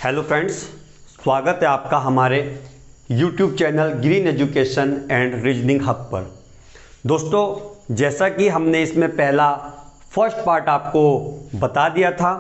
Hello friends, स्वागत है आपका हमारे YouTube channel green education and reasoning hub पर। दोस्तों, जैसा कि हमने इसमें पहला फर्स्ट पार्ट आपको बता दिया था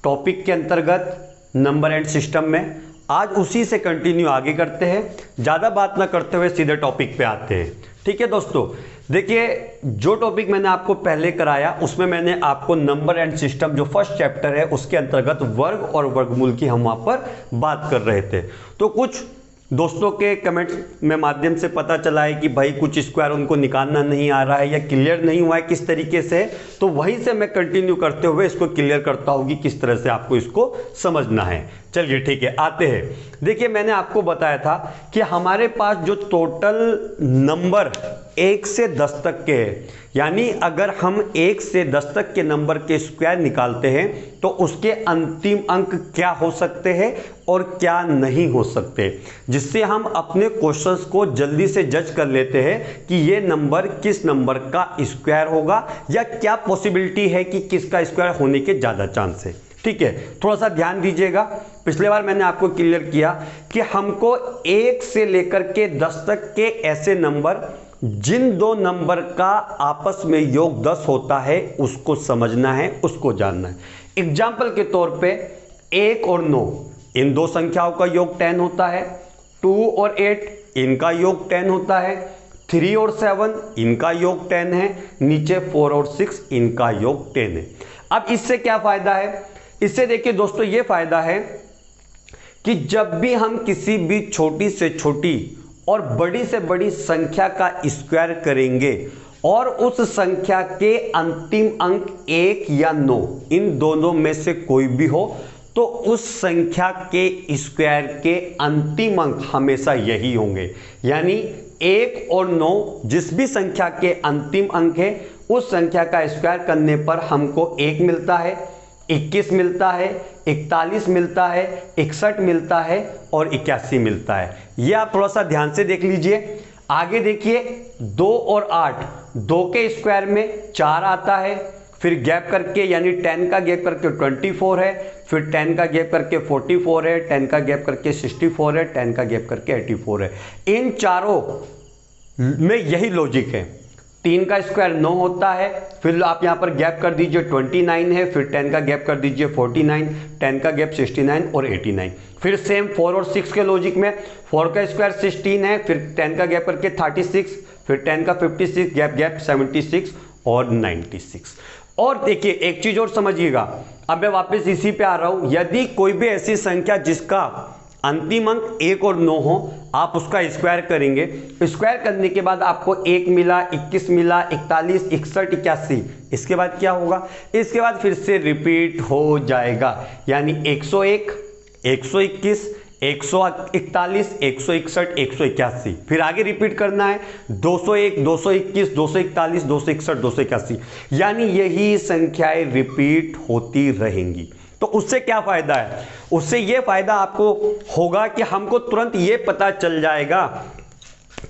टॉपिक के अंतर्गत नंबर एंड सिस्टम में, आज उसी से कंटिन्यू आगे करते हैं। ज़्यादा बात ना करते हुए सीधे टॉपिक पे आते हैं। ठीक है दोस्तों, देखिए जो टॉपिक मैंने आपको पहले कराया उसमें मैंने आपको नंबर एंड सिस्टम जो फर्स्ट चैप्टर है उसके अंतर्गत वर्ग और वर्गमूल की हम वहाँ पर बात कर रहे थे। तो कुछ दोस्तों के कमेंट्स में माध्यम से पता चला है कि भाई कुछ स्क्वायर उनको निकालना नहीं आ रहा है या क्लियर नहीं हुआ है किस तरीके से, तो वहीं से मैं कंटिन्यू करते हुए इसको क्लियर करता हूँ कि किस तरह से आपको इसको समझना है। चलिए ठीक है, आते हैं। देखिए मैंने आपको बताया था कि हमारे पास जो टोटल नंबर 1 से 10 तक के हैं, यानी अगर हम 1 से 10 तक के नंबर के स्क्वायर निकालते हैं तो उसके अंतिम अंक क्या हो सकते हैं और क्या नहीं हो सकते, जिससे हम अपने क्वेश्चंस को जल्दी से जज कर लेते हैं कि ये नंबर किस नंबर का स्क्वायर होगा या क्या पॉसिबिलिटी है कि किसका स्क्वायर होने के ज़्यादा चांस है। ठीक है, थोड़ा सा ध्यान दीजिएगा। पिछले बार मैंने आपको क्लियर किया कि हमको 1 से लेकर के 10 तक के ऐसे नंबर जिन दो नंबर का आपस में योग 10 होता है उसको समझना है, उसको जानना है। एग्जाम्पल के तौर पे 1 और 9 इन दो संख्याओं का योग 10 होता है, 2 और 8 इनका योग 10 होता है, 3 और 7 इनका योग 10 है, नीचे 4 और 6 इनका योग 10 है। अब इससे क्या फायदा है? इससे देखिए दोस्तों, ये फायदा है कि जब भी हम किसी भी छोटी से छोटी और बड़ी से बड़ी संख्या का स्क्वायर करेंगे और उस संख्या के अंतिम अंक 1 या 9 इन दोनों में से कोई भी हो, तो उस संख्या के स्क्वायर के अंतिम अंक हमेशा यही होंगे। यानी 1 और 9 जिस भी संख्या के अंतिम अंक है उस संख्या का स्क्वायर करने पर हमको 1 मिलता है, 21 मिलता है, 41 मिलता है, 61 मिलता है और 81 मिलता है। ये आप थोड़ा सा ध्यान से देख लीजिए। आगे देखिए 2 और 8, 2 के स्क्वायर में 4 आता है, फिर गैप करके यानी 10 का गैप करके 24 है, फिर 10 का गैप करके 44 है, 10 का गैप करके 64 है, 10 का गैप करके 84 है। इन चारों में यही लॉजिक है। 3 का स्क्वायर 9 होता है, फिर आप यहां पर गैप कर दीजिए 29 है, फिर 10 का गैप कर दीजिए 49, 10 का गैप 69 और 89। फिर सेम 4 और 6 के लॉजिक में 4 का स्क्वायर 16 है, फिर 10 का गैप करके 36, फिर 10 का 56 गैप 76 और 96। और देखिए एक चीज और समझिएगा, अब मैं वापस इसी पे आ रहा हूं। यदि कोई भी ऐसी संख्या जिसका अंतिम अंक 1 और 9 हो, आप उसका स्क्वायर करेंगे। स्क्वायर करने के बाद आपको 1 मिला, 21 मिला, 41, 61, 81। इसके बाद क्या होगा? इसके बाद फिर से रिपीट हो जाएगा, यानी 101, 121, 141, 161, 181। फिर आगे रिपीट करना है 201, 221, 241, 261, 281, यानी यही संख्याएं रिपीट होती रहेंगी। तो उससे क्या फायदा है? उससे यह फायदा आपको होगा कि हमको तुरंत ये पता चल जाएगा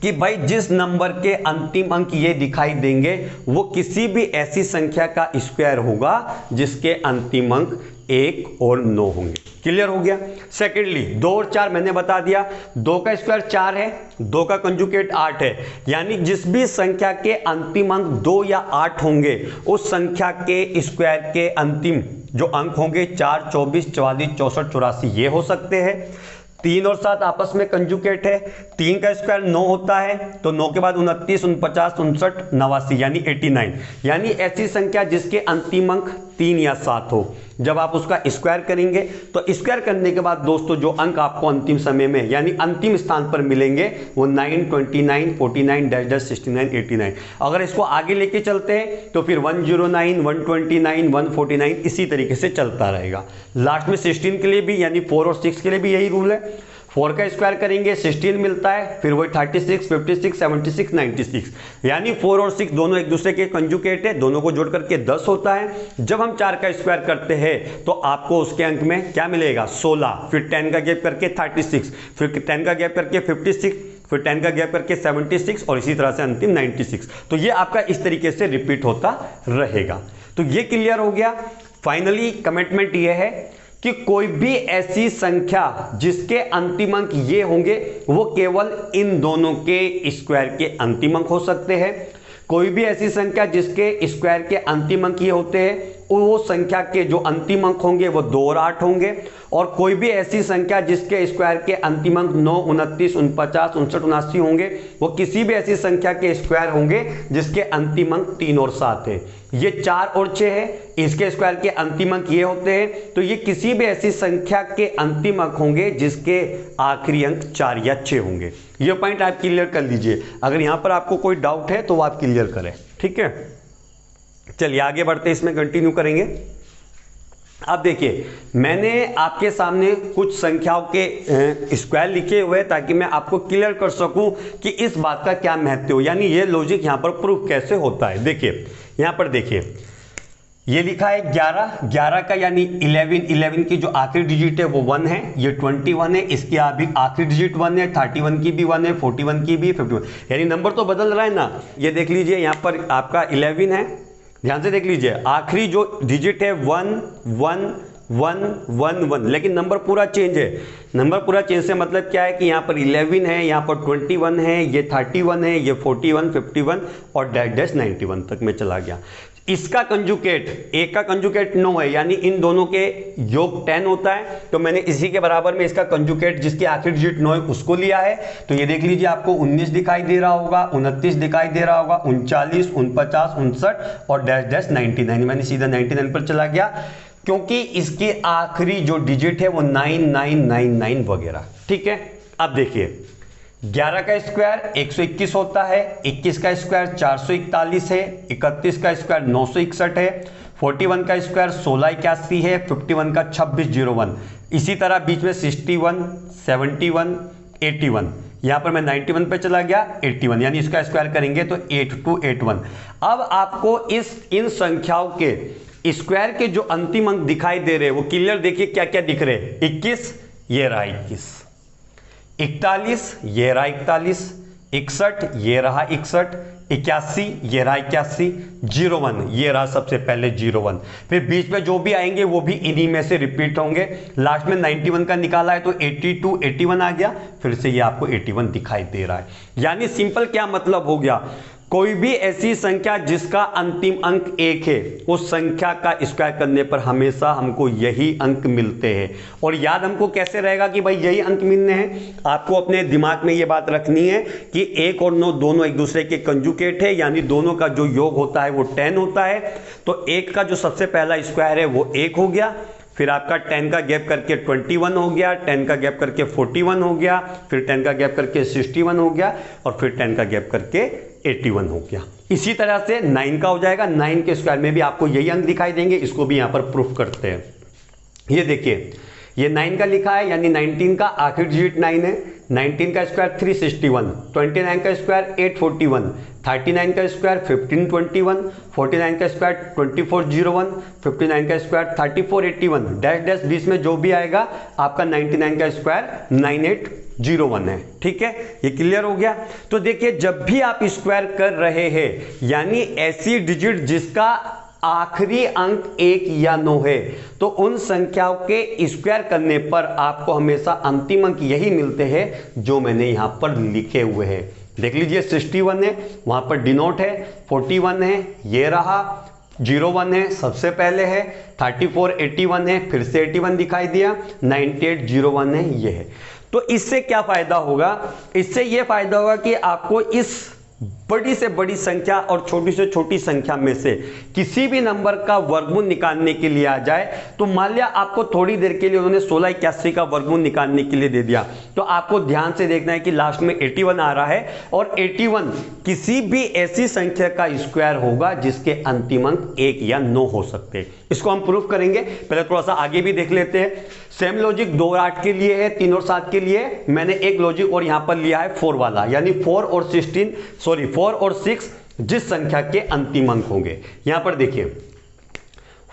कि भाई जिस नंबर के अंतिम अंक ये दिखाई देंगे वो किसी भी ऐसी संख्या का स्क्वायर होगा जिसके अंतिम अंक 1 और 9 होंगे। क्लियर हो गया? सेकेंडली 2 और 4 मैंने बता दिया। 2 का स्क्वायर 4 है, 2 का कंजुगेट 8 है, यानी जिस भी संख्या के अंतिम अंक 2 या 8 होंगे उस संख्या के स्क्वायर के अंतिम जो अंक होंगे 4, 24, 44, 64, 84 ये हो सकते हैं। 3 और 7 आपस में कंजुगेट है। 3 का स्क्वायर 9 होता है, तो 9 के बाद 29, 49, 59, 89 यानी 89, यानी ऐसी संख्या जिसके अंतिम अंक 3 या 7 हो। जब आप उसका स्क्वायर करेंगे तो स्क्वायर करने के बाद दोस्तों जो अंक आपको अंतिम समय में यानी अंतिम स्थान पर मिलेंगे वो 9, 29, 49, 69, 89। अगर इसको आगे लेके चलते हैं तो फिर 109, 129, 149 इसी तरीके से चलता रहेगा। लास्ट में 16 के लिए भी यानी 4 और 6 के लिए भी यही रूल है। 4 का स्क्वायर करेंगे 16 मिलता है, फिर वही 36, 56, 76, 96, यानी 4 और 6 दोनों एक दूसरे के कंजुगेट है, दोनों को जोड़ करके 10 होता है। जब हम 4 का स्क्वायर करते हैं तो आपको उसके अंक में क्या मिलेगा? 16, फिर 10 का गैप करके 36, फिर 10 का गैप करके 56, फिर 10 का गैप करके 76 और इसी तरह से अंतिम 96। तो ये आपका इस तरीके से रिपीट होता रहेगा। तो ये क्लियर हो गया। फाइनली कमिटमेंट ये है कि कोई भी ऐसी संख्या जिसके अंतिम अंक ये होंगे वो केवल इन दोनों के स्क्वायर के अंतिम अंक हो सकते हैं। कोई भी ऐसी संख्या जिसके स्क्वायर के अंतिम अंक ये होते हैं वो संख्या के जो अंतिम अंक होंगे वो 2 और 8 होंगे। और कोई भी ऐसी संख्या जिसके स्क्वायर के अंतिम अंक 9, 29, 49, 59, 79 होंगे वो किसी भी ऐसी संख्या के स्क्वायर होंगे जिसके अंतिम अंक 3 और 7 है। ये 4 और 6 है, इसके स्क्वायर के अंतिम अंक ये होते हैं। तो ये किसी भी ऐसी संख्या के अंतिम अंक होंगे जिसके आखिरी अंक 4 या 6 होंगे। ये पॉइंट आप क्लियर कर लीजिए। अगर यहां पर आपको कोई डाउट है तो आप क्लियर करें, ठीक है। चलिए आगे बढ़ते इसमें कंटिन्यू करेंगे। अब देखिए मैंने आपके सामने कुछ संख्याओं के स्क्वायर लिखे हुए हैं ताकि मैं आपको क्लियर कर सकूं कि इस बात का क्या महत्व हो, यानी ये लॉजिक यहां पर प्रूफ कैसे होता है। देखिए यहां पर देखिए ये लिखा है 11 का यानी 11 की जो आखिरी डिजिट है वो 1 है, ये 21 है, इसकी अभी आखिरी डिजिट 1 है, 31 की भी 1 है, 41 की भी 51, यानी नंबर तो बदल रहा है ना। ये देख लीजिए यहाँ पर आपका 11 है, ध्यान से देख लीजिए आखिरी जो डिजिट है 1 1 1 1 1, लेकिन नंबर पूरा चेंज है। नंबर पूरा चेंज से मतलब क्या है कि यहाँ पर 11 है, यहाँ पर 21 है, ये 31 है, ये 41, 51 और डैश डैश 91 तक में चला गया। इसका कंजुकेट, एक का कंजुकेट 9 है, यानी इन दोनों के योग 10 होता है। तो मैंने इसी के बराबर में इसका कंजुकेट जिसकी आखिरी डिजिट 9 है उसको लिया है। तो ये देख लीजिए आपको 19 दिखाई दे रहा होगा, 29 दिखाई दे रहा होगा, 39, 49, 59 और डैश डैश 99। मैंने सीधा 99 पर चला गया क्योंकि इसकी आखिरी जो डिजिट है वो 9999 वगैरह, ठीक है। अब देखिए 11 का स्क्वायर 121 होता है, 21 का स्क्वायर 441 है, 31 का स्क्वायर 961 है, 41 का स्क्वायर 1681 है, 51 का 2601, इसी तरह बीच में 61, 71, 81। यहां पर मैं 91 पे चला गया, 81, यानी इसका स्क्वायर करेंगे तो 8281। अब आपको इन संख्याओं के स्क्वायर के जो अंतिम अंक दिखाई दे रहे हैं वो क्लियर देखिए क्या क्या दिख रहे हैं। 21 ये रहा 21, 41 ये रहा 41, 61 ये रहा 61, 81 ये रहा 81, 01 ये रहा सबसे पहले 01, फिर बीच में जो भी आएंगे वो भी इन्हीं में से रिपीट होंगे। लास्ट में 91 का निकाला है तो 82 81 आ गया, फिर से ये आपको 81 दिखाई दे रहा है। यानी सिंपल क्या मतलब हो गया, कोई भी ऐसी संख्या जिसका अंतिम अंक 1 है उस संख्या का स्क्वायर करने पर हमेशा हमको यही अंक मिलते हैं। और याद हमको कैसे रहेगा कि भाई यही अंक मिलने हैं, आपको अपने दिमाग में ये बात रखनी है कि 1 और 9 दोनों एक दूसरे के कंजुकेट है, यानी दोनों का जो योग होता है वो 10 होता है। तो 1 का जो सबसे पहला स्क्वायर है वो 1 हो गया, फिर आपका 10 का गैप करके 21 हो गया, 10 का गैप करके 41 हो गया, फिर 10 का गैप करके 61 हो गया और फिर 10 का गैप करके 81 हो गया। इसी तरह से 9 का हो जाएगा, 9 के स्क्वायर में भी आपको यही अंक दिखाई देंगे। इसको भी यहां पर प्रूफ करते हैं। ये देखिए ये 9 का लिखा है, यानी 19 का आखिरी डिजिट 9 है, 19 का स्क्वायर 361, 29 का स्क्वायर 841, 39 का स्क्वायर 1521, 49 का स्क्वायर 2401, 59 का स्क्वायर 3481, डैश डैश बीच में जो भी आएगा आपका 99 का स्क्वायर 9801 है, ठीक है। ये क्लियर हो गया। तो देखिए जब भी आप स्क्वायर कर रहे हैं यानी ऐसी डिजिट जिसका आखिरी अंक 1 या 9 है तो उन संख्याओं के स्क्वायर करने पर आपको हमेशा अंतिम अंक यही मिलते हैं जो मैंने यहां पर लिखे हुए हैं। देख लीजिए 61 है, वहां पर डिनोट है, 41 है, ये रहा, 01 है सबसे पहले है, 34 81 है, फिर से 81 दिखाई दिया, 9801 है, ये है। तो इससे क्या फायदा होगा, इससे ये फायदा होगा कि आपको इस बड़ी से बड़ी संख्या और छोटी से छोटी संख्या में से किसी भी नंबर का वर्गमूल निकालने के लिए आ जाए तो मान लिया आपको थोड़ी देर के लिए उन्होंने 1681 का वर्गमूल निकालने के लिए दे दिया, तो आपको ध्यान से देखना है कि लास्ट में 81 आ रहा है और 81 किसी भी ऐसी संख्या का स्क्वायर होगा जिसके अंतिम अंक 1 या 9 हो सकते हैं। इसको हम प्रूफ करेंगे, पहले थोड़ा सा आगे भी देख लेते हैं। सेम लॉजिक 2 और 8 के लिए है, 3 और 7 के लिए। मैंने एक लॉजिक और यहां पर लिया है 4 वाला, यानी 4 और 6 जिस संख्या के अंतिम अंक होंगे। यहां पर देखिए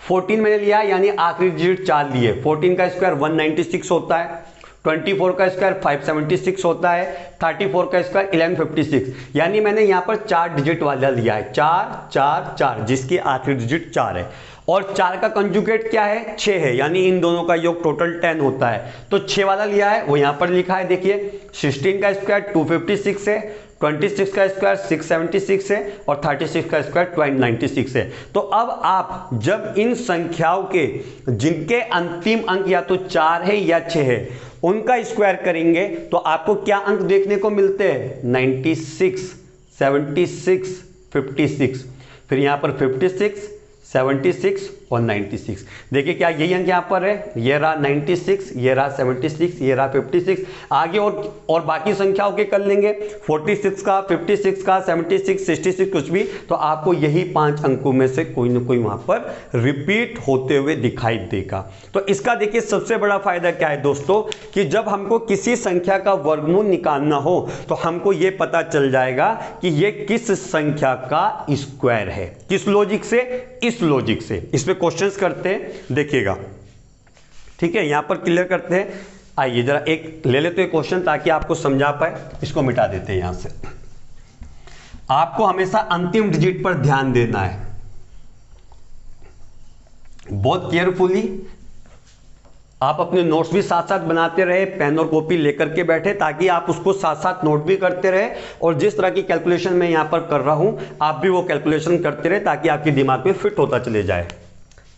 14 मैंने लिया यानी आखिरी डिजिट 4 लिए, 14 का स्क्वायर 196 होता है, 24 का स्क्वायर 576 होता है, 34 का स्क्वायर 1156, यानी मैंने यहां पर 4 डिजिट वाला लिया है, 4 4 4 जिसकी आखिरी डिजिट 4 है। और 4 का कंजुगेट क्या है, 6 है, यानी इन दोनों का योग टोटल 10 होता है। तो 6 वाला लिया है, वो यहां पर लिखा है, देखिए 16 का स्क्वायर 256 है, 26 का स्क्वायर 676 है और 36 का स्क्वायर 296 है। तो अब आप जब इन संख्याओं के जिनके अंतिम अंक या तो 4 है या 6 है उनका स्क्वायर करेंगे तो आपको क्या अंक देखने को मिलते हैं, 96, 76, 56, फिर यहां पर 56, 76 और 96। देखिए क्या यही अंक यहाँ पर है, ये रहा 96, ये रहा 76, ये रहा 56। आगे और बाकी संख्याओं के कर लेंगे, 46 का, 56 का, 76, 66 कुछ भी, तो आपको यही 5 अंकों में से कोई ना कोई वहां पर रिपीट होते हुए दिखाई देगा। तो इसका देखिए सबसे बड़ा फायदा क्या है दोस्तों, कि जब हमको किसी संख्या का वर्गमूल निकालना हो तो हमको ये पता चल जाएगा कि ये किस संख्या का स्क्वायर है। किस लॉजिक से, इस लॉजिक से। इस पे क्वेश्चंस करते हैं, देखिएगा, ठीक है, यहां पर क्लियर करते हैं। आइए जरा एक ले लेते हैं क्वेश्चन ताकि आपको समझा पाए। इसको मिटा देते हैं यहां से। आपको हमेशा अंतिम डिजिट पर ध्यान देना है, बहुत केयरफुली। आप अपने नोट्स भी साथ साथ बनाते रहे, पेन और कॉपी लेकर के बैठे, ताकि आप उसको साथ साथ नोट भी करते रहे और जिस तरह की कैलकुलेशन मैं यहां पर कर रहा हूं आप भी वो कैलकुलेशन करते रहे, ताकि आपके दिमाग में फिट होता चले जाए,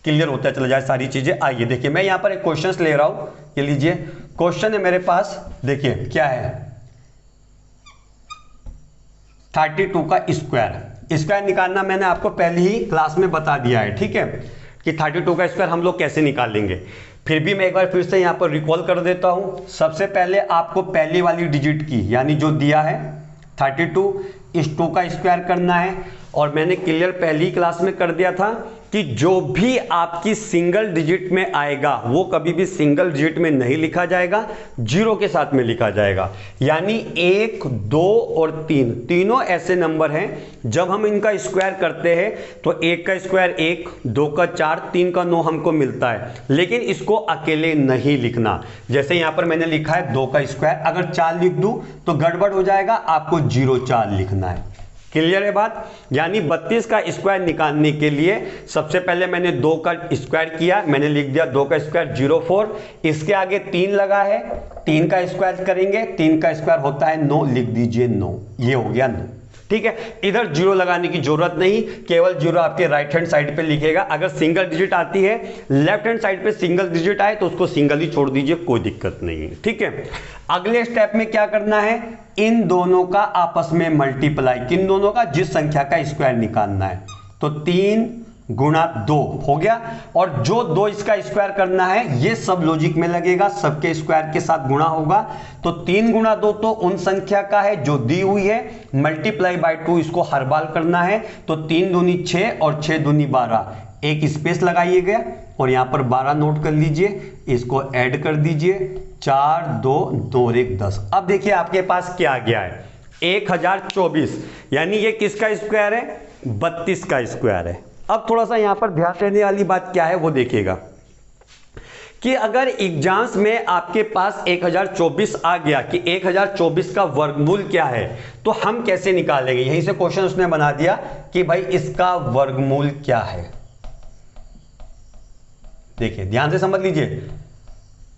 क्लियर होता चला जाए सारी चीजें। आइए देखिए, मैं यहां पर एक क्वेश्चन ले रहा हूं, ये लीजिए क्वेश्चन है मेरे पास। देखिए क्या है, 32 का स्क्वायर निकालना मैंने आपको पहले ही क्लास में बता दिया है, ठीक है, कि 32 का स्क्वायर हम लोग कैसे निकालेंगे। फिर भी मैं एक बार फिर से यहां पर रिकॉल कर देता हूं। सबसे पहले आपको पहली वाली डिजिट की, यानी जो दिया है 32, इस 2 का स्क्वायर करना है। और मैंने क्लियर पहली क्लास में कर दिया था कि जो भी आपकी सिंगल डिजिट में आएगा वो कभी भी सिंगल डिजिट में नहीं लिखा जाएगा, 0 के साथ में लिखा जाएगा। यानी 1, 2 और 3 तीनों ऐसे नंबर हैं जब हम इनका स्क्वायर करते हैं तो 1 का स्क्वायर 1, 2 का 4, 3 का 9 हमको मिलता है। लेकिन इसको अकेले नहीं लिखना, जैसे यहां पर मैंने लिखा है 2 का स्क्वायर, अगर 4 लिख दूं तो गड़बड़ हो जाएगा, आपको 0,4 लिखना है। क्लियर है बात। यानी 32 का स्क्वायर निकालने के लिए सबसे पहले मैंने 2 का स्क्वायर किया, मैंने लिख दिया 2 का स्क्वायर 0,4, इसके आगे 3 लगा है, 3 का स्क्वायर करेंगे, 3 का स्क्वायर होता है 9, लिख दीजिए 9, ये हो गया 9, ठीक है। इधर 0 लगाने की जरूरत नहीं, केवल 0 आपके राइट हैंड साइड पे लिखेगा। अगर सिंगल डिजिट आती है, लेफ्ट हैंड साइड पे सिंगल डिजिट आए तो उसको सिंगल ही छोड़ दीजिए, कोई दिक्कत नहीं है, ठीक है। अगले स्टेप में क्या करना है, इन दोनों का आपस में मल्टीप्लाई, किन दोनों का, जिस संख्या का स्क्वायर निकालना है, तो 3 गुणा 2 हो गया। और जो 2 इसका स्क्वायर करना है ये सब लॉजिक में लगेगा, सबके स्क्वायर के साथ गुणा होगा। तो 3 गुणा 2 तो उन संख्या का है जो दी हुई है, मल्टीप्लाई बाय 2 इसको हर बार करना है। तो 3 दूनी 6 और 6 दूनी 12, एक स्पेस लगाइएगा और यहां पर 12 नोट कर लीजिए, इसको ऐड कर दीजिए, 4, 2, 2 और 1, 10। अब देखिए आपके पास क्या आ गया है, 1024, यानी ये किसका स्क्वायर है, 32 का स्क्वायर है। अब थोड़ा सा यहां पर ध्यान देने वाली बात क्या है वो देखिएगा, कि अगर एग्जाम्स में आपके पास 1024 आ गया कि 1024 का वर्गमूल क्या है, तो हम कैसे निकालेंगे। यहीं से क्वेश्चन उसने बना दिया कि भाई इसका वर्गमूल क्या है। देखिए ध्यान से समझ लीजिए,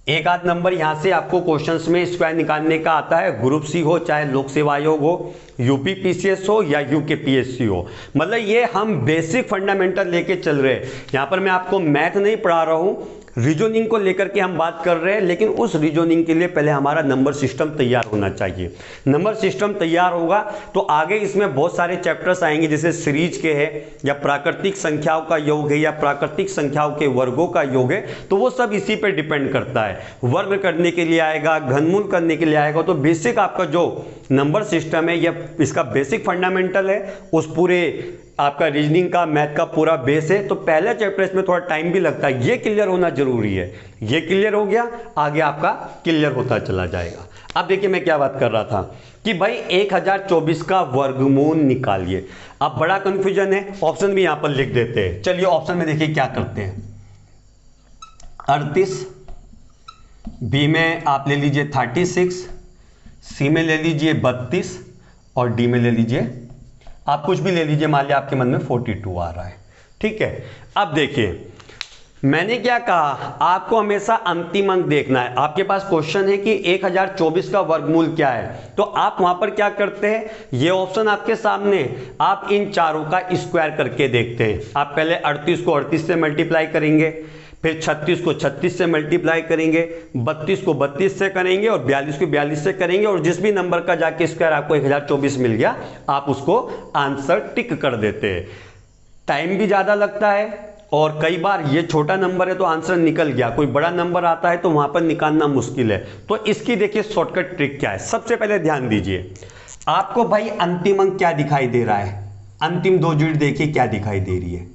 एक आध नंबर यहां से आपको क्वेश्चंस में स्क्वायर निकालने का आता है, ग्रुप सी हो चाहे लोक सेवा आयोग हो, यूपी पीसीएस हो या यूके पीएससी हो, मतलब ये हम बेसिक फंडामेंटल लेके चल रहे हैं। यहां पर मैं आपको मैथ नहीं पढ़ा रहा हूं, रीजनिंग को लेकर के हम बात कर रहे हैं, लेकिन उस रीजनिंग के लिए पहले हमारा नंबर सिस्टम तैयार होना चाहिए। नंबर सिस्टम तैयार होगा तो आगे इसमें बहुत सारे चैप्टर्स आएंगे, जैसे सीरीज के हैं या प्राकृतिक संख्याओं का योग है या प्राकृतिक संख्याओं के वर्गों का योग है, तो वो सब इसी पे डिपेंड करता है। वर्ग करने के लिए आएगा, घनमूल करने के लिए आएगा, तो बेसिक आपका जो नंबर सिस्टम है या इसका बेसिक फंडामेंटल है, उस पूरे आपका रीजनिंग का मैथ का पूरा बेस है। तो पहले चैप्टर इसमें थोड़ा टाइम भी लगता है, ये क्लियर होना जरूरी है। ये क्लियर हो गया, आगे आपका क्लियर होता चला जाएगा। अब देखिए मैं क्या बात कर रहा था कि भाई 1024 का वर्गमूल निकालिए। अब बड़ा कंफ्यूजन है, ऑप्शन भी यहां पर लिख देते हैं। चलिए ऑप्शन में देखिए क्या करते हैं, 38, बी में आप ले लीजिए 36, सी में ले लीजिए 32 और डी में ले लीजिए, आप कुछ भी ले लीजिए, मान लिया आपके मन में 42 आ रहा है। ठीक है। अब देखिए मैंने क्या कहा, आपको हमेशा अंतिम अंक देखना है। आपके पास क्वेश्चन है कि 1024 का वर्गमूल क्या है, तो आप वहां पर क्या करते हैं, ये ऑप्शन आपके सामने, आप इन चारों का स्क्वायर करके देखते हैं। आप पहले 38 को 38 से मल्टीप्लाई करेंगे, फिर 36 को 36 से मल्टीप्लाई करेंगे, 32 को 32 से करेंगे और 42 को 42 से करेंगे, और जिस भी नंबर का जाके स्क्वायर आपको 1024 मिल गया, आप उसको आंसर टिक कर देते हैं। टाइम भी ज़्यादा लगता है, और कई बार ये छोटा नंबर है तो आंसर निकल गया, कोई बड़ा नंबर आता है तो वहां पर निकालना मुश्किल है। तो इसकी देखिए शॉर्टकट ट्रिक क्या है। सबसे पहले ध्यान दीजिए, आपको भाई अंतिम अंक क्या दिखाई दे रहा है, अंतिम दो डिजिट देखिए क्या दिखाई दे रही है,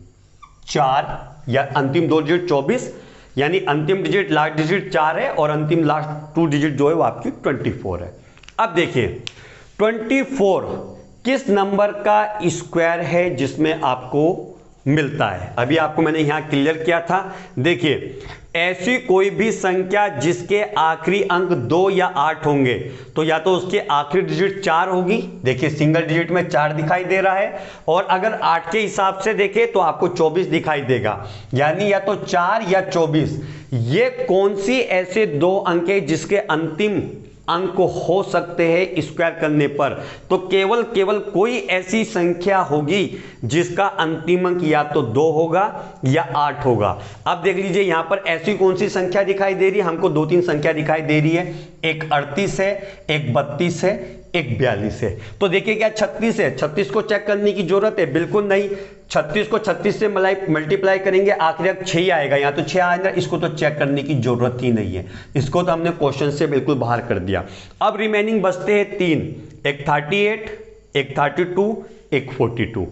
4, या अंतिम दो डिजिट 24, यानी अंतिम डिजिट लास्ट डिजिट 4 है और अंतिम लास्ट 2 डिजिट जो है वो आपकी 24 है। अब देखिए 24 किस नंबर का स्क्वायर है जिसमें आपको मिलता है, अभी आपको मैंने यहां क्लियर किया था। देखिए ऐसी कोई भी संख्या जिसके आखिरी अंक 2 या 8 होंगे, तो या तो उसके आखिरी डिजिट 4 होगी, देखिए सिंगल डिजिट में 4 दिखाई दे रहा है, और अगर 8 के हिसाब से देखें तो आपको 24 दिखाई देगा, यानी या तो 4 या 24। ये कौन सी ऐसे दो अंक है जिसके अंतिम अंक हो सकते हैं स्क्वायर करने पर, तो केवल कोई ऐसी संख्या होगी जिसका अंतिम अंक या तो 2 होगा या 8 होगा। अब देख लीजिए यहां पर ऐसी कौन सी संख्या दिखाई दे रही है, हमको 2-3 संख्या दिखाई दे रही है, एक 38 है, एक 32 है, एक 42 है। तो देखिए क्या 36 है, 36 को चेक करने की जरूरत है, बिल्कुल नहीं। 36 को 36 से मल्टीप्लाई करेंगे, आखिरी अंक 6 ही आएगा, यहाँ तो 6 आएगा, इसको तो चेक करने की जरूरत ही नहीं है, इसको तो हमने क्वेश्चन से बिल्कुल बाहर कर दिया। अब रिमेनिंग बचते हैं 3, एक 38, एक 32, एक 42।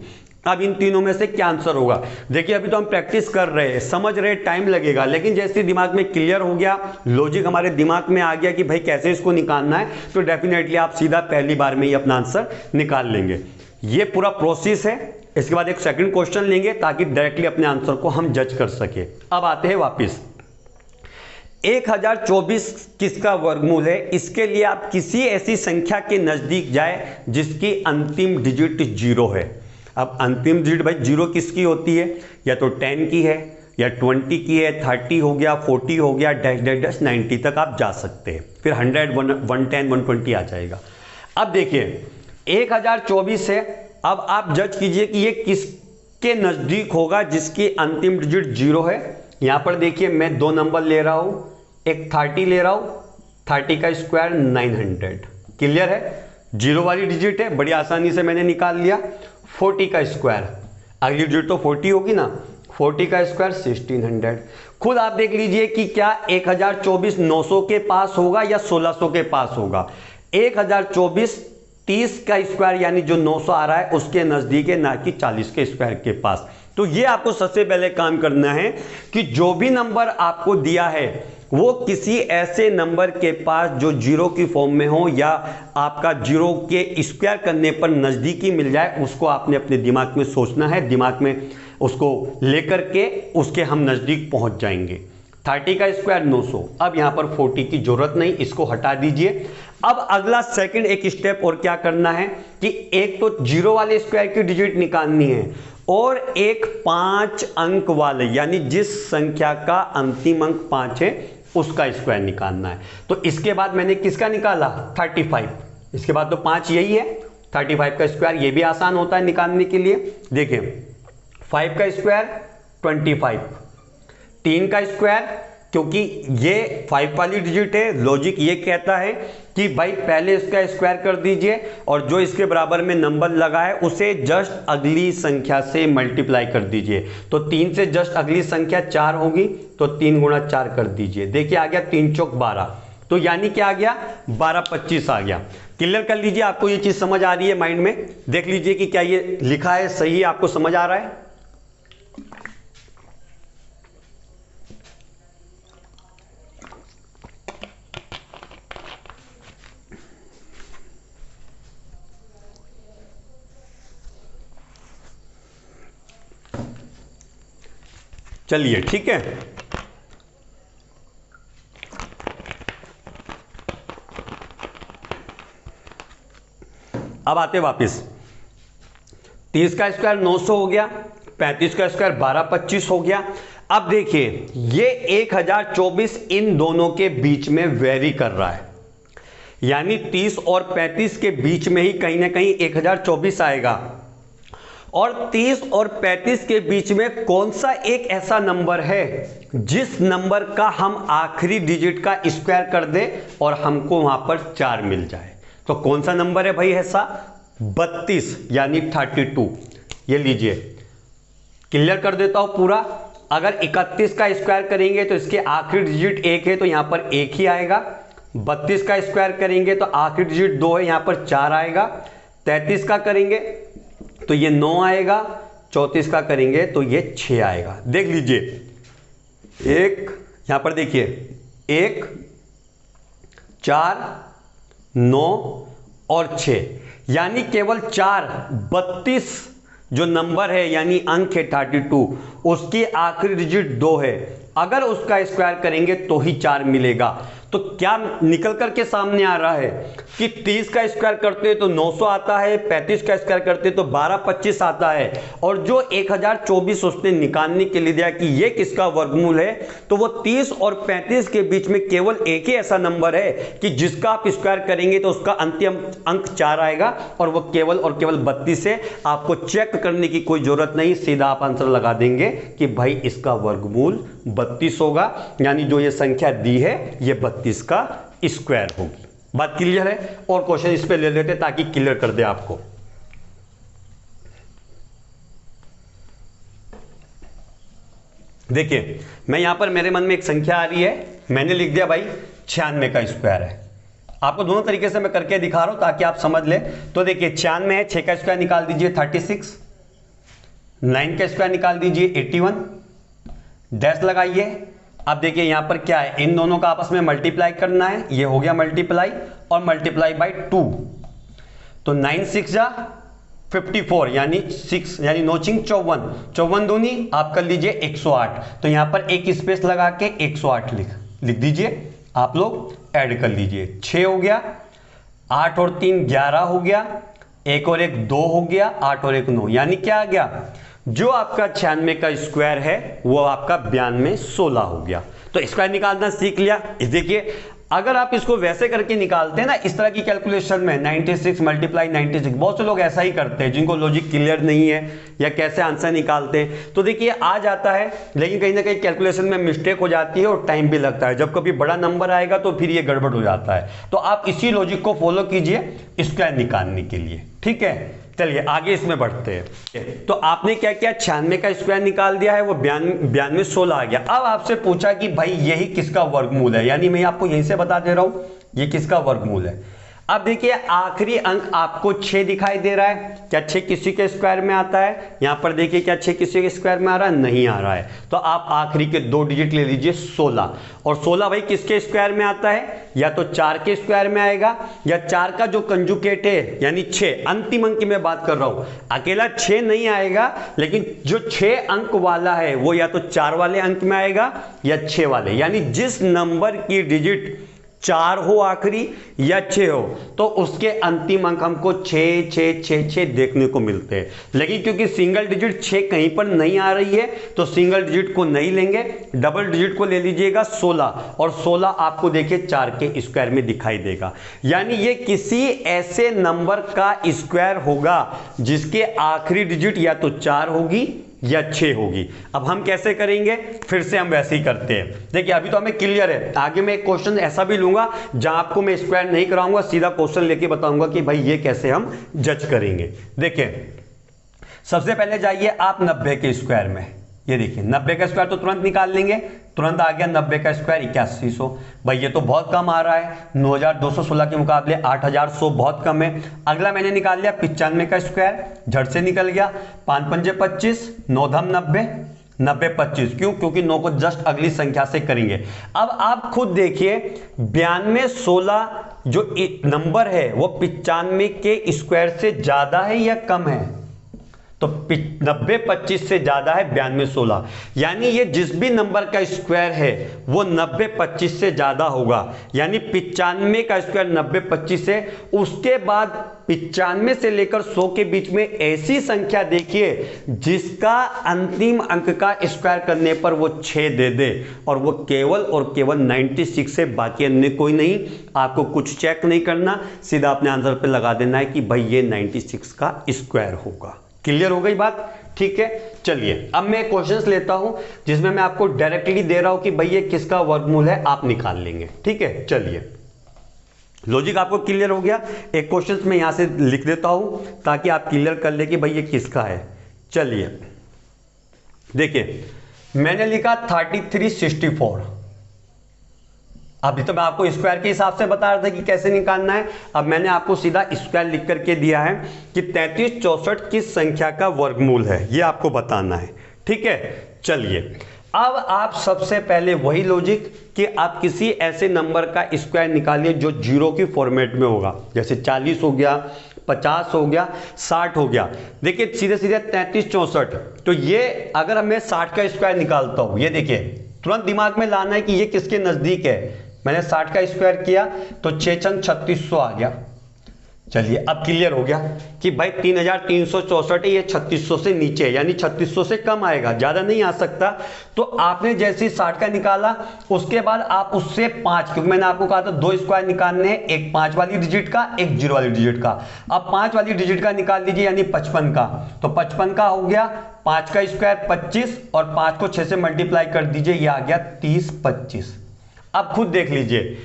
अब इन तीनों में से क्या आंसर होगा, देखिए अभी तो हम प्रैक्टिस कर रहे हैं, समझ रहे, टाइम लगेगा, लेकिन जैसे दिमाग में क्लियर हो गया, लॉजिक हमारे दिमाग में आ गया कि भाई कैसे इसको निकालना है, तो डेफिनेटली आप सीधा पहली बार में ही अपना आंसर निकाल लेंगे। ये पूरा प्रोसेस है। इसके बाद एक सेकंड क्वेश्चन लेंगे ताकि डायरेक्टली अपने आंसर को हम जज कर सके। अब आते हैं वापिस, 1024 किसका वर्गमूल है, इसके लिए आप किसी ऐसी संख्या के नजदीक जाए जिसकी अंतिम डिजिट 0 है। अब अंतिम डिजिट भाई 0 किसकी होती है, या तो 10 की है, या 20 की है, 30 हो गया, 40 हो गया, डैश 90 तक आप जा सकते हैं, फिर 100, 110, 120 आ जाएगा। अब देखिए 1024 है, अब आप जज कीजिए कि ये किसके नजदीक होगा जिसकी अंतिम डिजिट 0 है। यहां पर देखिए मैं 2 नंबर ले रहा हूं, एक 30 ले रहा हूं, 30 का स्क्वायर 900, क्लियर है, 0 वाली डिजिट है, बड़ी आसानी से मैंने निकाल लिया। 40 का स्क्वायर, अगली डिजिट तो 40 होगी ना, 40 का स्क्वायर 1600। खुद आप देख लीजिए कि क्या 1024 900 के पास होगा या 1600 के पास होगा। 1024 30 का स्क्वायर यानी जो 900 आ रहा है उसके नजदीक है, ना कि 40 के स्क्वायर के पास। तो ये आपको सबसे पहले काम करना है कि जो भी नंबर आपको दिया है वो किसी ऐसे नंबर के पास जो 0 की फॉर्म में हो या आपका 0 के स्क्वायर करने पर नजदीकी मिल जाए, उसको आपने अपने दिमाग में सोचना है, दिमाग में उसको लेकर के उसके हम नजदीक पहुंच जाएंगे। 30 का स्क्वायर 900, अब यहां पर 40 की जरूरत नहीं, इसको हटा दीजिए। अब अगला सेकंड एक स्टेप और क्या करना है कि एक तो 0 वाले स्क्वायर की डिजिट निकालनी है और एक 5 अंक वाले, यानी जिस संख्या का अंतिम अंक 5 है उसका स्क्वायर निकालना है। तो इसके बाद मैंने किसका निकाला, 35, इसके बाद तो 5 यही है, 35 का स्क्वायर, ये भी आसान होता है निकालने के लिए। देखिए 5 का स्क्वायर 25, 3 का स्क्वायर, क्योंकि ये 5 वाली डिजिट है, लॉजिक ये कहता है कि भाई पहले इसका स्क्वायर कर दीजिए और जो इसके बराबर में नंबर लगा है उसे जस्ट अगली संख्या से मल्टीप्लाई कर दीजिए। तो 3 से जस्ट अगली संख्या 4 होगी, तो 3 गुणा 4 कर दीजिए, देखिए आ गया 3 चौक 12, तो यानी क्या आ गया 12 25 आ गया। क्लियर कर लीजिए, आपको ये चीज समझ आ रही है माइंड में, देख लीजिए कि क्या ये लिखा है सही, आपको समझ आ रहा है। चलिए ठीक है, अब आते वापिस, 30 का स्क्वायर 900 हो गया, 35 का स्क्वायर 1225 हो गया। अब देखिए ये 1024 इन दोनों के बीच में वेरी कर रहा है, यानी 30 और 35 के बीच में ही कहीं ना कहीं 1024 आएगा। और 30 और 35 के बीच में कौन सा एक ऐसा नंबर है जिस नंबर का हम आखिरी डिजिट का स्क्वायर कर दे और हमको वहां पर 4 मिल जाए? तो कौन सा नंबर है भाई ऐसा? 32 यानी 32। ये लीजिए, क्लियर कर देता हूं पूरा। अगर 31 का स्क्वायर करेंगे तो इसके आखिरी डिजिट 1 है तो यहां पर 1 ही आएगा। 32 का स्क्वायर करेंगे तो आखिरी डिजिट 2 है, यहां पर 4 आएगा। 33 का करेंगे तो ये 9 आएगा। 34 का करेंगे तो ये 6 आएगा। देख लीजिए, एक यहां पर देखिए 1 4 9 और 6, यानी केवल 4 32 जो नंबर है यानी अंक है 32, उसकी आखिरी डिजिट 2 है। अगर उसका स्क्वायर करेंगे तो ही 4 मिलेगा। तो क्या निकल करके सामने आ रहा है कि 30 का स्क्वायर करते तो 900 आता है, 35 का स्क्वायर करते तो 1225 आता है, और जो 1024 उसने निकालने के लिए दिया कि ये किसका वर्गमूल है, तो वो 30 और 35 के बीच में केवल एक ही ऐसा नंबर है कि जिसका आप स्क्वायर करेंगे तो उसका अंतिम अंक 4 आएगा, और वो केवल और केवल 32 है। आपको चेक करने की कोई जरूरत नहीं, सीधा आप आंसर लगा देंगे कि भाई इसका वर्गमूल 32 होगा, यानी जो ये संख्या दी है ये 32 का स्क्वायर होगी। बात क्लियर है? और क्वेश्चन इस पे ले लेते ताकि क्लियर कर दे आपको। देखिए मैं यहां पर मेरे मन में एक संख्या आ रही है, मैंने लिख दिया भाई 96 का स्क्वायर है। आपको दोनों तरीके से मैं करके दिखा रहा हूं ताकि आप समझ ले। तो देखिए 96 है, 6 का स्क्वायर निकाल दीजिए 36, 9 का स्क्वायर निकाल दीजिए 81, डैश लगाइए। अब देखिए यहां पर क्या है, इन दोनों का आपस में मल्टीप्लाई करना है, ये हो गया मल्टीप्लाई और मल्टीप्लाई बाय 2, तो 9 6 जा 54 यानी 6 यानी 9 6 54, 54 दूनी आप कर लीजिए 108। तो यहां पर एक स्पेस लगा के 108 लिख दीजिए, आप लोग ऐड कर लीजिए। 6 हो गया, 8 और 3 11 हो गया, 1 और 1 2 हो गया, 8 और 1 9, यानी क्या आ गया, जो आपका 96 का स्क्वायर है वो आपका 92 16 हो गया। तो स्क्वायर निकालना सीख लिया। देखिए अगर आप इसको वैसे करके निकालते हैं ना, इस तरह की कैलकुलेशन में 96 मल्टीप्लाई 96, बहुत से लोग ऐसा ही करते हैं जिनको लॉजिक क्लियर नहीं है या कैसे आंसर निकालते हैं, तो देखिए आ जाता है लेकिन कहीं ना कहीं कैलकुलेशन में मिस्टेक हो जाती है और टाइम भी लगता है। जब कभी बड़ा नंबर आएगा तो फिर ये गड़बड़ हो जाता है। तो आप इसी लॉजिक को फॉलो कीजिए स्क्वायर निकालने के लिए, ठीक है। चलिए आगे इसमें बढ़ते हैं। तो आपने क्या किया, 96 का स्क्वायर निकाल दिया है, वो 92 16 आ गया। अब आपसे पूछा कि भाई यही किसका वर्गमूल है, यानी मैं आपको यहीं से बता दे रहा हूं ये किसका वर्गमूल है। अब देखिए आखिरी अंक आपको 6 दिखाई दे रहा है, क्या 6 किसी के स्क्वायर में आता है? यहां पर देखिए क्या 6 किसी के स्क्वायर में आ रहा है? नहीं आ रहा है। तो आप आखिरी के 2 डिजिट ले लीजिए 16, और 16 भाई किसके स्क्वायर में आता है? या तो 4 के स्क्वायर में आएगा, या 4 का जो कंजुकेट है यानी 6, अंतिम अंक की मैं बात कर रहा हूं, अकेला 6 नहीं आएगा, लेकिन जो 6 अंक वाला है वो या तो 4 वाले अंक में आएगा या 6 वाले, यानी जिस नंबर की डिजिट 4 हो आखिरी या 6 हो तो उसके अंतिम अंक हमको 6 6 6 6 देखने को मिलते हैं। लेकिन क्योंकि सिंगल डिजिट 6 कहीं पर नहीं आ रही है तो सिंगल डिजिट को नहीं लेंगे, डबल डिजिट को ले लीजिएगा 16, और 16 आपको देखिए 4 के स्क्वायर में दिखाई देगा। यानी ये किसी ऐसे नंबर का स्क्वायर होगा जिसके आखिरी डिजिट या तो 4 होगी या 6 होगी। अब हम कैसे करेंगे, फिर से हम वैसे ही करते हैं। देखिए अभी तो हमें क्लियर है, आगे मैं एक क्वेश्चन ऐसा भी लूंगा जहां आपको मैं स्क्वायर नहीं कराऊंगा, सीधा क्वेश्चन लेके बताऊंगा कि भाई ये कैसे हम जज करेंगे। देखिए सबसे पहले जाइए आप 90 के स्क्वायर में, ये देखिए 90 का स्क्वायर तो तुरंत निकाल लेंगे, तुरंत आ गया 90 का स्क्वायर 8100। भाई ये तो बहुत कम आ रहा है, 9216 के मुकाबले 8100 बहुत कम है। अगला मैंने निकाल लिया 95 का स्क्वायर, झट से निकल गया, 5 पंजे 25, 9 धम 90, 90 25, क्यों? क्योंकि 9 को जस्ट अगली संख्या से करेंगे। अब आप खुद देखिए 92 16 जो नंबर है वो 95 के स्क्वायर से ज्यादा है या कम है? तो 90 25 से ज्यादा है 92 16, यानी ये जिस भी नंबर का स्क्वायर है वो 90 25 से ज्यादा होगा, यानी 95 का स्क्वायर 90 25 है। उसके बाद 95 से लेकर 100 के बीच में ऐसी संख्या देखिए जिसका अंतिम अंक का स्क्वायर करने पर वो 6 दे दे, और वो केवल और केवल 96 है, बाकी अन्य कोई नहीं। आपको कुछ चेक नहीं करना, सीधा अपने आंसर पे लगा देना है कि भाई ये 96 का स्क्वायर होगा। क्लियर हो गई बात? ठीक है, चलिए अब मैं क्वेश्चंस लेता हूं जिसमें मैं आपको डायरेक्टली दे रहा हूं कि भाई ये किसका वर्गमूल है, आप निकाल लेंगे। ठीक है, चलिए लॉजिक आपको क्लियर हो गया। एक क्वेश्चंस मैं यहां से लिख देता हूं ताकि आप क्लियर कर ले कि भाई ये किसका है। चलिए देखिए, मैंने लिखा 3364। अभी तो मैं आपको स्क्वायर के हिसाब से बता रहा था कि कैसे निकालना है, अब मैंने आपको सीधा स्क्वायर लिख करके दिया है कि 33 64 किस संख्या का वर्गमूल है, ये आपको बताना है। ठीक है, चलिए अब आप सबसे पहले वही लॉजिक कि आप किसी ऐसे नंबर का स्क्वायर निकालिए जो जीरो की फॉर्मेट में होगा, जैसे 40 हो गया, 50 हो गया, 60 हो गया। देखिए सीधे सीधे 33 64, तो ये अगर मैं 60 का स्क्वायर निकालता हूं, ये देखिए तुरंत दिमाग में लाना है कि ये किसके नजदीक है। मैंने 60 का स्क्वायर किया तो 6 छंग 3600 आ गया। चलिए अब क्लियर हो गया कि भाई 3364 है, ये 3600 से नीचे है, यानी 3600 से कम आएगा, ज्यादा नहीं आ सकता। तो आपने जैसे 60 का निकाला उसके बाद आप उससे 5, क्योंकि मैंने आपको कहा था 2 स्क्वायर निकालने हैं, एक 5 वाली डिजिट का, एक 0 वाली डिजिट का। अब 5 वाली डिजिट का निकाल लीजिए, यानी 55 का, तो 55 का हो गया 5 का स्क्वायर 25, और 5 को 6 से मल्टीप्लाई कर दीजिए, ये आ गया 30 25। अब खुद देख लीजिए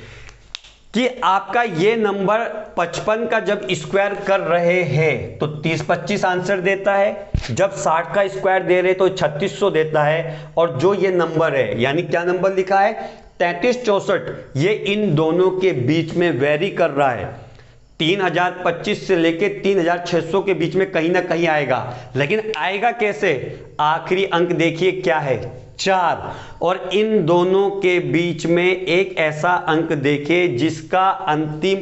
कि आपका ये नंबर 55 का जब स्क्वायर कर रहे हैं तो 30 25 आंसर देता है, जब 60 का स्क्वायर दे रहे तो 3600 देता है, और जो ये नंबर है, यानी क्या नंबर लिखा है 33 64, ये इन दोनों के बीच में वेरी कर रहा है। 3025 से लेके 3600 के बीच में कहीं ना कहीं आएगा, लेकिन आएगा कैसे? आखिरी अंक देखिए क्या है, 4, और इन दोनों के बीच में एक ऐसा अंक देखिए जिसका अंतिम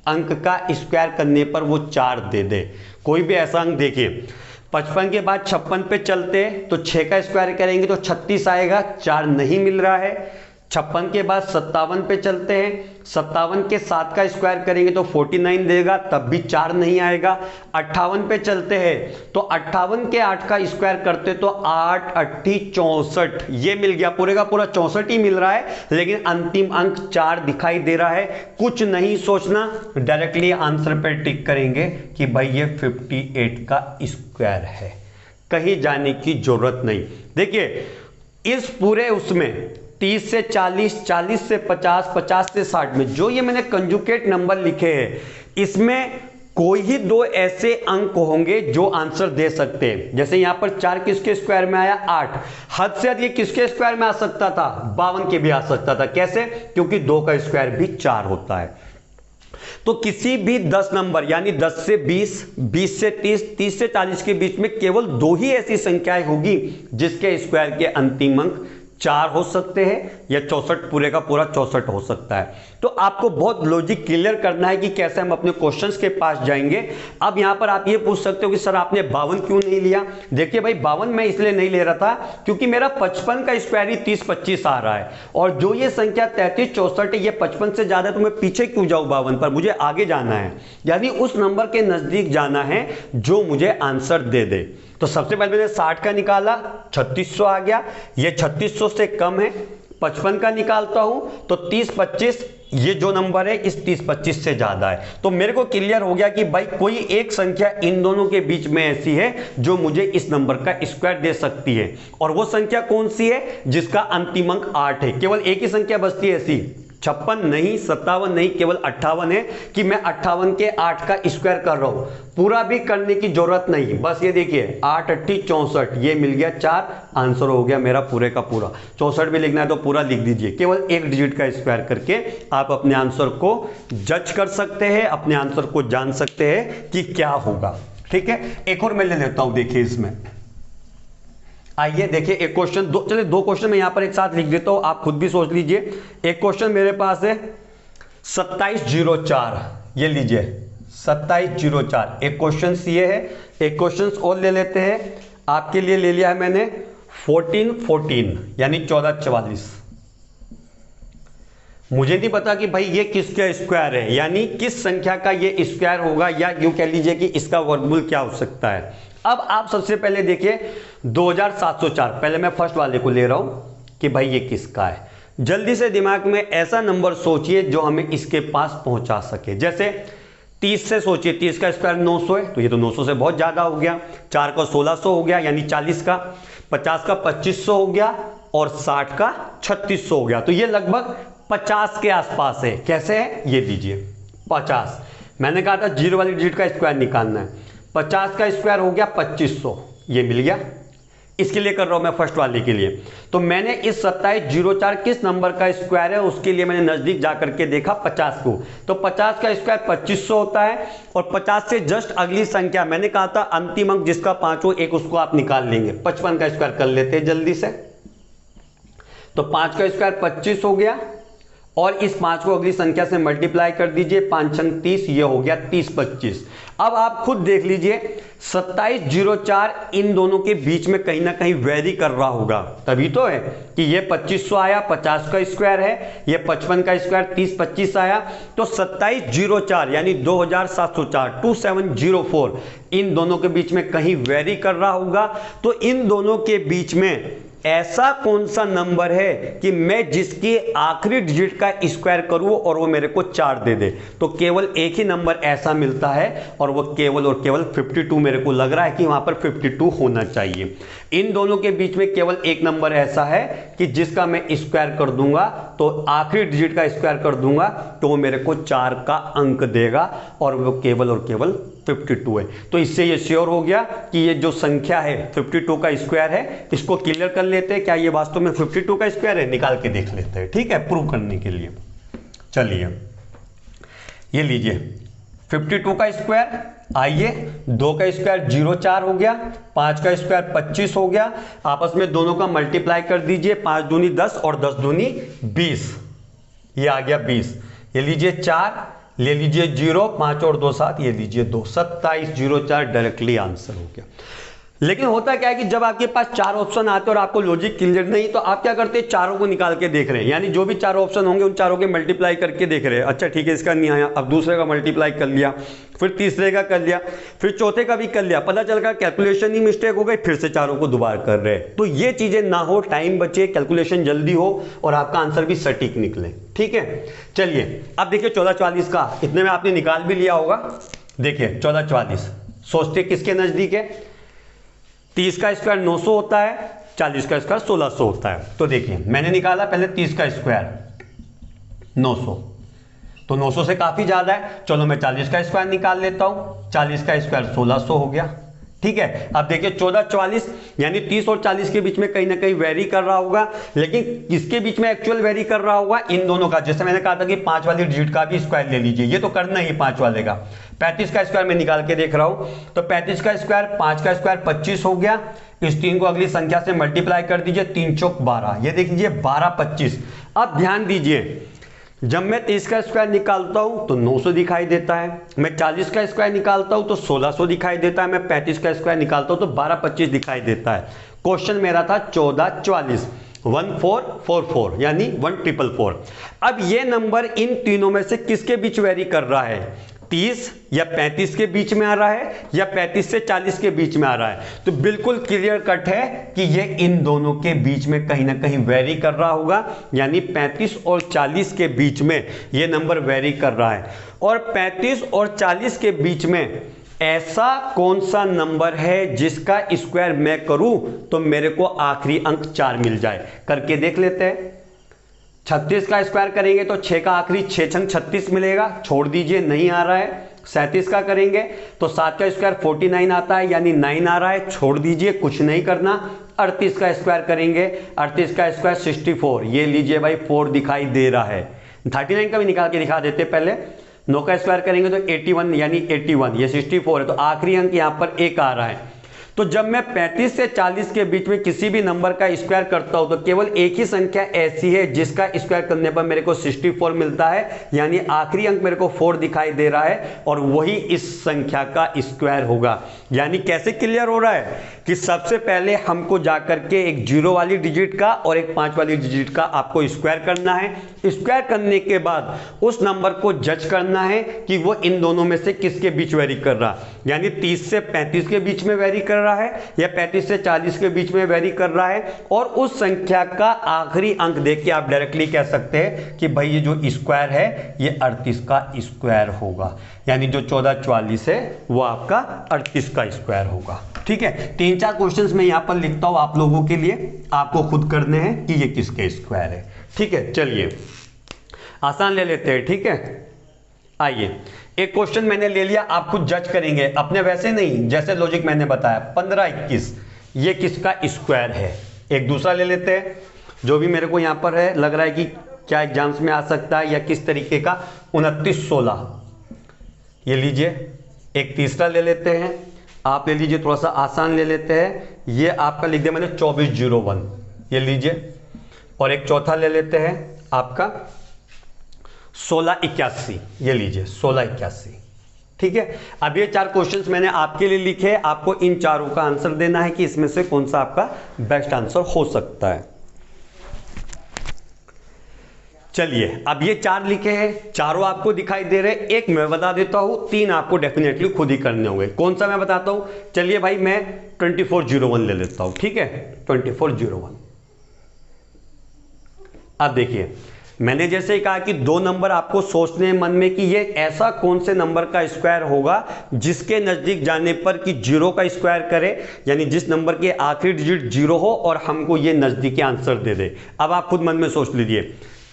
अंक का स्क्वायर करने पर वो 4 दे दे। कोई भी ऐसा अंक देखिए, 55 के बाद 56 पे चलते तो 6 का स्क्वायर करेंगे तो 36 आएगा, 4 नहीं मिल रहा है। 56 के बाद 57 पे चलते हैं, 57 के 7 का स्क्वायर करेंगे तो 49 देगा, तब भी 4 नहीं आएगा। 58 पे चलते हैं तो 58 के 8 का स्क्वायर करते तो 8 8 64, ये मिल गया, पूरे का पूरा 64 ही मिल रहा है, लेकिन अंतिम अंक 4 दिखाई दे रहा है। कुछ नहीं सोचना, डायरेक्टली आंसर पे टिक करेंगे कि भाई ये 58 का स्क्वायर है, कहीं जाने की जरूरत नहीं। देखिए इस पूरे उसमें 30 से 40, 40 से 50, 50 से 60 में जो ये मैंने कंजुकेट नंबर लिखे हैं, इसमें कोई ही 2 ऐसे अंक होंगे जो आंसर दे सकते हैं। जैसे यहां पर 4 किसके स्क्वायर में आया, 8, हद से अधिक किसके स्क्वायर में आ सकता था, 52 के भी आ सकता था। कैसे? क्योंकि 2 का स्क्वायर भी 4 होता है। तो किसी भी 10 नंबर, यानी 10 से 20, 20 से 30, 30 से 40 के बीच में केवल 2 ही ऐसी संख्याएं होगी जिसके स्क्वायर के अंतिम अंक 4 हो सकते हैं, या 64, पूरे का पूरा 64 हो सकता है। तो आपको बहुत लॉजिक क्लियर करना है कि कैसे हम अपने क्वेश्चंस के पास जाएंगे। अब यहां पर आप ये पूछ सकते हो कि सर आपने 52 क्यों नहीं लिया? देखिए भाई 52 मैं इसलिए नहीं ले रहा था क्योंकि मेरा 55 का स्क्वायर ही 30 25 आ रहा है, और जो ये संख्या 33 64 है ये 55 से ज्यादा है, तो मैं पीछे क्यों जाऊं 52 पर, मुझे आगे जाना है, यानी उस नंबर के नजदीक जाना है जो मुझे आंसर दे दे। तो सबसे पहले मैंने 60 का निकाला, 3600 आ गया, ये 3600 से कम है। 55 का निकालता हूं तो 30 25, ये जो नंबर है इस 30 25 से ज्यादा है। तो मेरे को क्लियर हो गया कि भाई कोई एक संख्या इन दोनों के बीच में ऐसी है जो मुझे इस नंबर का स्क्वायर दे सकती है, और वो संख्या कौन सी है? जिसका अंतिम अंक 8 है। केवल एक ही संख्या बचती है ऐसी, 56 नहीं, 57 नहीं, केवल 58 है कि मैं 58 के 8 का स्क्वायर कर रहा हूं, पूरा भी करने की जरूरत नहीं। बस ये देखिए 8 8 64, ये मिल गया 4, आंसर हो गया मेरा पूरे का पूरा। 64 भी लिखना है तो पूरा लिख दीजिए, केवल एक डिजिट का स्क्वायर करके आप अपने आंसर को जज कर सकते हैं, अपने आंसर को जान सकते हैं कि क्या होगा। ठीक है, एक और मैं ले लेता हूं, देखिए इसमें आइए देखिए एक क्वेश्चन, चलिए 2 क्वेश्चन मैं यहां पर एक साथ लिख देता हूं, आप खुद भी सोच लीजिए। एक क्वेश्चन मेरे पास है 2704, ये लीजिए 2704। एक क्वेश्चन ये है, एक क्वेश्चन और ले लेते हैं। आपके लिए ले लिया है मैंने 1414 यानी 1444। मुझे नहीं पता कि भाई ये किसका स्क्वायर है, यानी किस संख्या का ये स्क्वायर होगा, या यूं कह लीजिए कि इसका वर्गमूल क्या हो सकता है। अब आप सबसे पहले देखिए 2704, पहले मैं फर्स्ट वाले को ले रहा हूं कि भाई ये किसका है। जल्दी से दिमाग में ऐसा नंबर सोचिए जो हमें इसके पास पहुंचा सके। जैसे 30 से सोचिए, 30 का स्क्वायर 900 है, तो ये तो 900 से बहुत ज्यादा हो गया। 4 का 1600 हो गया यानी 40 का, 50 का 2500 हो गया और 60 का 3600 हो गया। तो ये लगभग 50 के आसपास है। कैसे है ये दीजिए 50, मैंने कहा था जीरो वाली डिजिट का स्क्वायर निकालना है। 50 का स्क्वायर हो गया 2500, ये मिल गया। इसके लिए कर रहा हूं मैं फर्स्ट वाले के लिए। तो मैंने इस 2704 किस नंबर का स्क्वायर है उसके लिए मैंने नजदीक जाकर के देखा 50 को। तो 50 का स्क्वायर 2500 होता है और 50 से जस्ट अगली संख्या मैंने कहा था अंतिम अंक जिसका 5 हो एक, उसको आप निकाल लेंगे। 55 का स्क्वायर कर लेते हैं जल्दी से। तो 5 का स्क्वायर 25 हो गया और इस 5 को अगली संख्या से मल्टीप्लाई कर दीजिए, 5 छंग 30, ये हो गया 30 25। अब आप खुद देख लीजिए 2704 इन दोनों के बीच में कहीं ना कहीं वेरी कर रहा होगा, तभी तो है कि ये 2500 आया, 50 का स्क्वायर है, ये 55 का स्क्वायर 30 25 आया। तो 2704 यानी 2704 2704 इन दोनों के बीच में कहीं वेरी कर रहा होगा। तो इन दोनों के बीच में ऐसा कौन सा नंबर है कि मैं जिसकी आखिरी डिजिट का स्क्वायर करूं और वो मेरे को 4 दे दे। तो केवल एक ही नंबर ऐसा मिलता है और वो केवल और केवल 52। मेरे को लग रहा है कि वहां पर 52 होना चाहिए। इन दोनों के बीच में केवल एक नंबर ऐसा है कि जिसका मैं स्क्वायर कर दूंगा तो आखिरी डिजिट का स्क्वायर कर दूंगा तो वो मेरे को 4 का अंक देगा और वो केवल और केवल 52 है। तो इससे ये श्योर हो गया कि ये जो संख्या है 52 का स्क्वायर है। इसको क्लियर कर लेते हैं, क्या ये वास्तव में 52 का स्क्वायर है, निकाल के देख लेते हैं, ठीक है, प्रूव करने के लिए। चलिए ये लीजिए 52 का स्क्वायर, आइए 2 का स्क्वायर 04 हो गया, 5 का स्क्वायर 25 हो गया, आपस में दोनों का मल्टीप्लाई कर दीजिए, 5 दूनी 10 और 10 दूनी 20, ये आ गया 20। ये लीजिए 4, ले लीजिए 0, 5 और 2 7, ये लीजिए 2, 2704 डायरेक्टली आंसर हो गया। लेकिन होता क्या है कि जब आपके पास 4 ऑप्शन आते हैं और आपको लॉजिक क्लियर नहीं, तो आप क्या करते हैं, चारों को निकाल के देख रहे हैं, यानी जो भी 4 ऑप्शन होंगे उन चारों के मल्टीप्लाई करके देख रहे हैं। अच्छा ठीक है, इसका नहीं आया, अब दूसरे का मल्टीप्लाई कर लिया, फिर तीसरे का कर लिया, फिर चौथे का भी कर लिया, पता चल गया कैलकुलेशन ही मिस्टेक हो गई, फिर से चारों को दोबारा कर रहे हैं। तो ये चीजें ना हो, टाइम बचे, कैलकुलेशन जल्दी हो और आपका आंसर भी सटीक निकले, ठीक है। चलिए अब देखिए 1444 का, इतने में आपने निकाल भी लिया होगा। देखिए 1444 सोचते किसके नजदीक है, 30 का स्क्वायर 900 होता है, 40 का स्क्वायर 1600 होता है। तो देखिए मैंने निकाला पहले 30 का स्क्वायर 900, तो 900 से काफी ज्यादा है, चलो मैं 40 का स्क्वायर निकाल लेता हूं, 40 का स्क्वायर 1600 हो गया, ठीक है। अब देखिए 1444 यानी 30 और 40 के बीच में कहीं ना कहीं वेरी कर रहा होगा, लेकिन किसके बीच में एक्चुअल वेरी कर रहा होगा, इन दोनों का। जैसे मैंने कहा था कि 5 वाली डिजिट का भी स्क्वायर ले लीजिए, ये तो करना ही 5 वाले का। 35 का स्क्वायर मैं निकाल के देख रहा हूं, तो 35 का स्क्वायर 5 का स्क्वायर 25 हो गया, इस 3 को अगली संख्या से मल्टीप्लाई कर दीजिए, 3 चौक 12, ये देख लीजिए 12 25। अब ध्यान दीजिए जब मैं 30 का स्क्वायर निकालता हूं तो 900 दिखाई देता है, मैं 40 का स्क्वायर निकालता हूं तो 1600 दिखाई देता है, मैं 35 का स्क्वायर निकालता हूं तो 1225 दिखाई देता है। क्वेश्चन मेरा था 1444, 1444 यानी 1444। अब ये नंबर इन तीनों में से किसके बीच वेरी कर रहा है, 30 या 35 के बीच में आ रहा है या 35 से 40 के बीच में आ रहा है। तो बिल्कुल क्लियर कट है कि ये इन दोनों के बीच में कहीं ना कहीं वेरी कर रहा होगा, यानी 35 और 40 के बीच में ये नंबर वेरी कर रहा है। और 35 और 40 के बीच में ऐसा कौन सा नंबर है जिसका स्क्वायर मैं करूं तो मेरे को आखिरी अंक 4 मिल जाए, करके देख लेते हैं। 36 का स्क्वायर करेंगे तो 6 का आखिरी 6 छंग 36 मिलेगा, छोड़ दीजिए नहीं आ रहा है। 37 का करेंगे तो 7 का स्क्वायर 49 आता है, यानी 9 आ रहा है, छोड़ दीजिए कुछ नहीं करना। 38 का स्क्वायर करेंगे, 38 का स्क्वायर 64, ये लीजिए भाई 4 दिखाई दे रहा है। 39 का भी निकाल के दिखा देते पहले। 9 का स्क्वायर करेंगे तो 81 यानी 81, ये 64 है, तो आखिरी अंक यहां पर 1 आ रहा है। तो जब मैं 35 से 40 के बीच में किसी भी नंबर का स्क्वायर करता हूं तो केवल एक ही संख्या ऐसी है जिसका स्क्वायर करने पर मेरे को 64 मिलता है, यानी आखिरी अंक मेरे को 4 दिखाई दे रहा है और वही इस संख्या का स्क्वायर होगा। यानी कैसे क्लियर हो रहा है कि सबसे पहले हमको जाकर के एक 0 वाली डिजिट का और एक 5 वाली डिजिट का आपको स्क्वायर करना है। स्क्वायर करने के बाद उस नंबर को जज करना है कि वो इन दोनों में से किसके बीच वेरी कर रहा, यानी 30 से 35 के बीच में वेरी कर रहा है या 35 से 40 के बीच में वेरी कर रहा है, और उस संख्या का आखिरी अंक देख के आप डायरेक्टली कह सकते हैं कि भाई ये जो स्क्वायर है ये 38 का स्क्वायर होगा, यानी जो 1444 है वो आपका 38 का स्क्वायर होगा। ठीक है, 3-4 क्वेश्चंस मैं यहां पर लिखता हूं आप लोगों के लिए, आपको खुद करने हैं कि ये किसके स्क्वायर है। ठीक है, चलिए आसान ले लेते हैं। ठीक है, आइए एक क्वेश्चन मैंने ले लिया, आप खुद जज करेंगे अपने, वैसे नहीं जैसे लॉजिक मैंने बताया। 1521 ये किसका स्क्वायर है। एक दूसरा ले लेते हैं जो भी मेरे को यहां पर है, लग रहा है कि क्या एग्जाम्स में आ सकता है या किस तरीके का। 2916 ये लीजिए। एक तीसरा ले लेते हैं, आप ले लीजिए, थोड़ा सा आसान ले लेते हैं, ये आपका लिख दिया मैंने 2401, ये लीजिए। और एक चौथा ले लेते हैं आपका 1681, ये लीजिए 1681। ठीक है, अब ये 4 क्वेश्चंस मैंने आपके लिए लिखे, आपको इन चारों का आंसर देना है कि इसमें से कौन सा आपका बेस्ट आंसर हो सकता है। चलिए अब ये 4 लिखे हैं, चारों आपको दिखाई दे रहे हैं। एक मैं बता देता हूं, 3 आपको डेफिनेटली खुद ही करने होंगे। कौन सा मैं बताता हूं, चलिए भाई मैं 2401 ले लेता हूं। ठीक है, 2401। अब देखिए मैंने जैसे ही कहा कि 2 नंबर आपको सोचने हैं मन में कि ये ऐसा कौन से नंबर का स्क्वायर होगा जिसके नजदीक जाने पर कि 0 का स्क्वायर करे, यानी जिस नंबर के आखिरी डिजिट 0 हो और हमको ये नजदीकी आंसर दे दे। अब आप खुद मन में सोच लीजिए,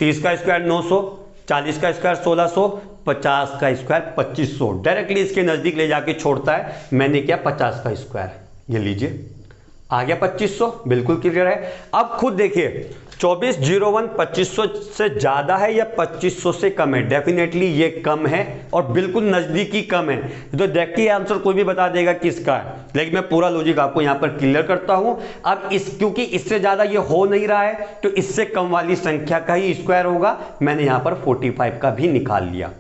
30 का स्क्वायर 900, 40 का स्क्वायर 1600, 50 का स्क्वायर 2500, डायरेक्टली इसके नजदीक ले जाके छोड़ता है। मैंने क्या 50 का स्क्वायर, ये लीजिए आ गया 2500, बिल्कुल क्लियर है। अब खुद देखिए 2401 2500 से ज्यादा है या 2500 से कम है, डेफिनेटली ये कम है और बिल्कुल नजदीकी कम है, तो देखिए आंसर कोई भी बता देगा किसका है। लेकिन मैं पूरा लॉजिक आपको यहां पर क्लियर करता हूं। अब क्योंकि इससे ज्यादा ये हो नहीं रहा है तो इससे कम वाली संख्या का ही स्क्वायर होगा। मैंने यहां पर 45 का भी निकाल लिया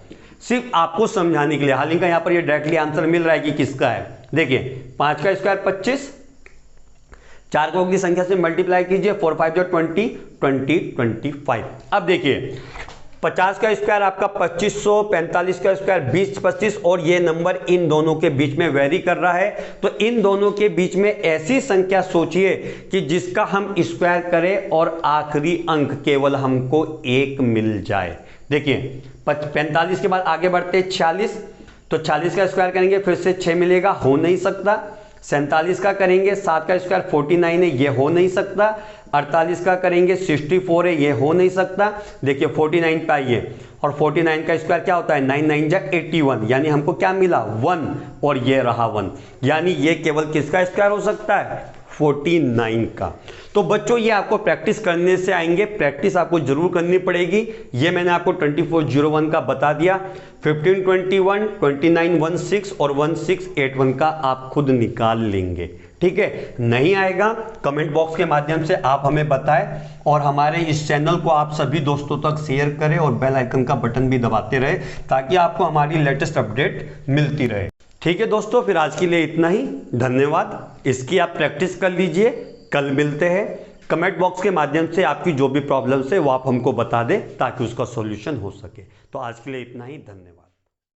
सिर्फ आपको समझाने के लिए। हालांकि यहां पर ये डायरेक्टली आंसर मिल रहा है कि किसका है। देखिए 5 का स्क्वायर 25, 4 को की संख्या से मल्टीप्लाई कीजिए, 4 5 जो 20, 20 25। अब देखिए 50 का स्क्वायर आपका 2500, 45 का स्क्वायर 20 25, और ये नंबर इन दोनों के बीच में वेरी कर रहा है। तो इन दोनों के बीच में ऐसी संख्या सोचिए कि जिसका हम स्क्वायर करें और आखिरी अंक केवल हमको 1 मिल जाए। देखिए 45 के बाद आगे बढ़ते 46, तो 40 का स्क्वायर करेंगे फिर से 6 मिलेगा, हो नहीं सकता। 47 का करेंगे 7 का स्क्वायर 49 है, ये हो नहीं सकता। 48 का करेंगे 64 है, ये हो नहीं सकता। देखिए 49 पे आइए, और 49 का स्क्वायर क्या होता है 9 9 जा 81, यानी हमको क्या मिला 1, और ये रहा 1, यानी ये केवल किसका स्क्वायर हो सकता है 49 का। तो बच्चों ये आपको प्रैक्टिस करने से आएंगे, प्रैक्टिस आपको जरूर करनी पड़ेगी। ये मैंने आपको 2401 का बता दिया, 1521, 2916 और 1681 का आप खुद निकाल लेंगे। ठीक है, नहीं आएगा कमेंट बॉक्स के माध्यम से आप हमें बताएं, और हमारे इस चैनल को आप सभी दोस्तों तक शेयर करें और बेल आइकन का बटन भी दबाते रहे ताकि आपको हमारी लेटेस्ट अपडेट मिलती रहे। ठीक है दोस्तों, फिर आज के लिए इतना ही, धन्यवाद। इसकी आप प्रैक्टिस कर लीजिए, कल मिलते हैं। कमेंट बॉक्स के माध्यम से आपकी जो भी प्रॉब्लम्स है वो आप हमको बता दें ताकि उसका सॉल्यूशन हो सके। तो आज के लिए इतना ही, धन्यवाद।